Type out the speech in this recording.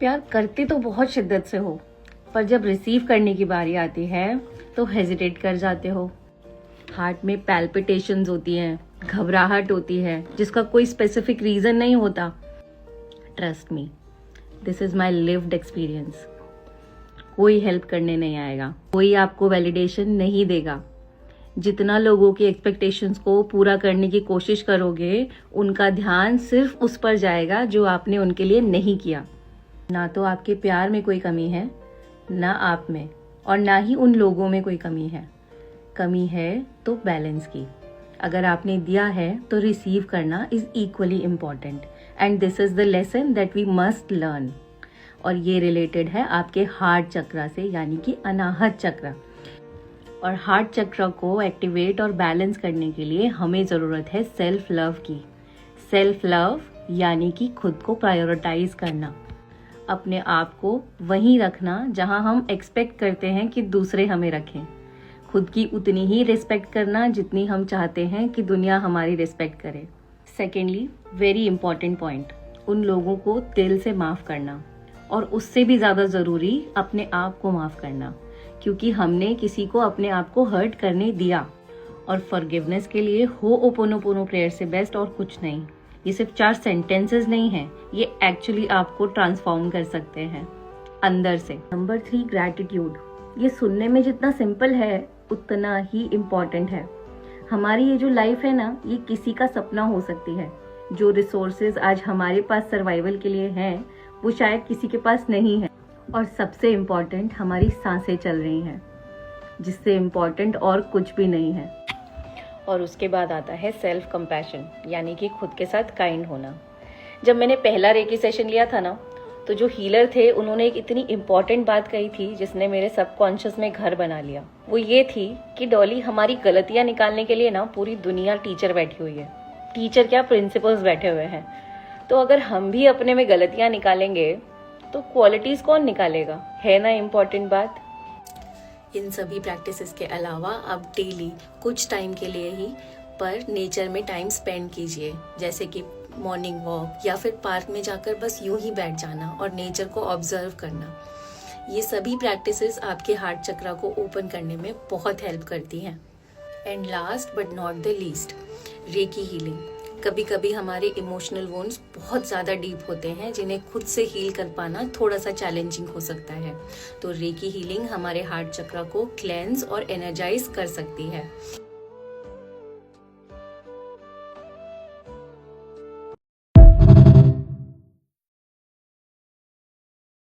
प्यार करते तो बहुत शिद्दत से हो, पर जब रिसीव करने की बारी आती है तो हेजिटेट कर जाते हो। हार्ट में पैल्पिटेशंस होती हैं, घबराहट होती है जिसका कोई स्पेसिफिक रीजन नहीं होता। Trust me, this is my lived experience. कोई हेल्प करने नहीं आएगा, कोई आपको वैलिडेशन नहीं देगा। जितना लोगों की एक्सपेक्टेशंस को पूरा करने की कोशिश करोगे, उनका ध्यान सिर्फ उस पर जाएगा जो आपने उनके लिए नहीं किया। ना तो आपके प्यार में कोई कमी है, ना आप में, और ना ही उन लोगों में कोई कमी है। कमी है तो बैलेंस की। अगर आपने दिया है तो रिसीव करना is equally important, and this is the lesson that we must learn. और ये रिलेटेड है आपके हार्ट चक्र से, यानी कि अनाहत चक्र। और हार्ट चक्र को एक्टिवेट और बैलेंस करने के लिए हमें ज़रूरत है सेल्फ लव की। सेल्फ लव यानी कि खुद को प्रायोरिटाइज करना, अपने आप को वहीं रखना जहां हम एक्सपेक्ट करते हैं कि दूसरे हमें रखें। खुद की उतनी ही रिस्पेक्ट करना जितनी हम चाहते हैं कि दुनिया हमारी रिस्पेक्ट करे। सेकेंडली, वेरी इंपॉर्टेंट पॉइंट, उन लोगों को दिल से माफ़ करना, और उससे भी ज़्यादा ज़रूरी अपने आप को माफ़ करना, क्योंकि हमने किसी को अपने आप को हर्ट करने दिया। और फॉरगिवनेस के लिए होओपोनोपोनो प्रेयर से बेस्ट और कुछ नहीं। ये सिर्फ 4 सेंटेंसेस नहीं हैं, ये एक्चुअली आपको ट्रांसफॉर्म कर सकते हैं अंदर से। Number 3, gratitude. ये सुनने में जितना सिंपल है उतना ही इम्पॉर्टेंट है। हमारी ये जो लाइफ है ना, ये किसी का सपना हो सकती है। जो रिसोर्सेज आज हमारे पास सर्वाइवल के लिए हैं, वो शायद किसी के पास नहीं है। और सबसे इम्पॉर्टेंट, हमारी सांसें चल रही हैं, जिससे इम्पॉर्टेंट और कुछ भी नहीं है। और उसके बाद आता है सेल्फ कंपैशन, यानी कि खुद के साथ काइंड होना। जब मैंने पहला रेकी सेशन लिया था ना, तो जो हीलर थे उन्होंने एक इतनी इम्पॉर्टेंट बात कही थी जिसने मेरे सबकॉन्शियस में घर बना लिया। वो ये थी कि डॉली, हमारी गलतियां निकालने के लिए ना पूरी दुनिया टीचर बैठी हुई है। टीचर क्या, प्रिंसिपल्स बैठे हुए हैं। तो अगर हम भी अपने में गलतियां निकालेंगे तो क्वालिटीज कौन निकालेगा? है ना इम्पॉर्टेंट बात। इन सभी प्रैक्टिसेस के अलावा आप डेली कुछ टाइम के लिए ही पर नेचर में टाइम स्पेंड कीजिए, जैसे कि मॉर्निंग वॉक, या फिर पार्क में जाकर बस यूं ही बैठ जाना और नेचर को ऑब्जर्व करना। ये सभी प्रैक्टिसेस आपके हार्ट चक्र को ओपन करने में बहुत हेल्प करती हैं। And last but not the least, recce healing. कभी कभी हमारे इमोशनल वुंड्स बहुत ज़्यादा डीप होते हैं, जिन्हें खुद से हील कर पाना थोड़ा सा चैलेंजिंग हो सकता है। तो रेकी हीलिंग हमारे हार्ट चक्र को क्लेंस और एनर्जाइज कर सकती है।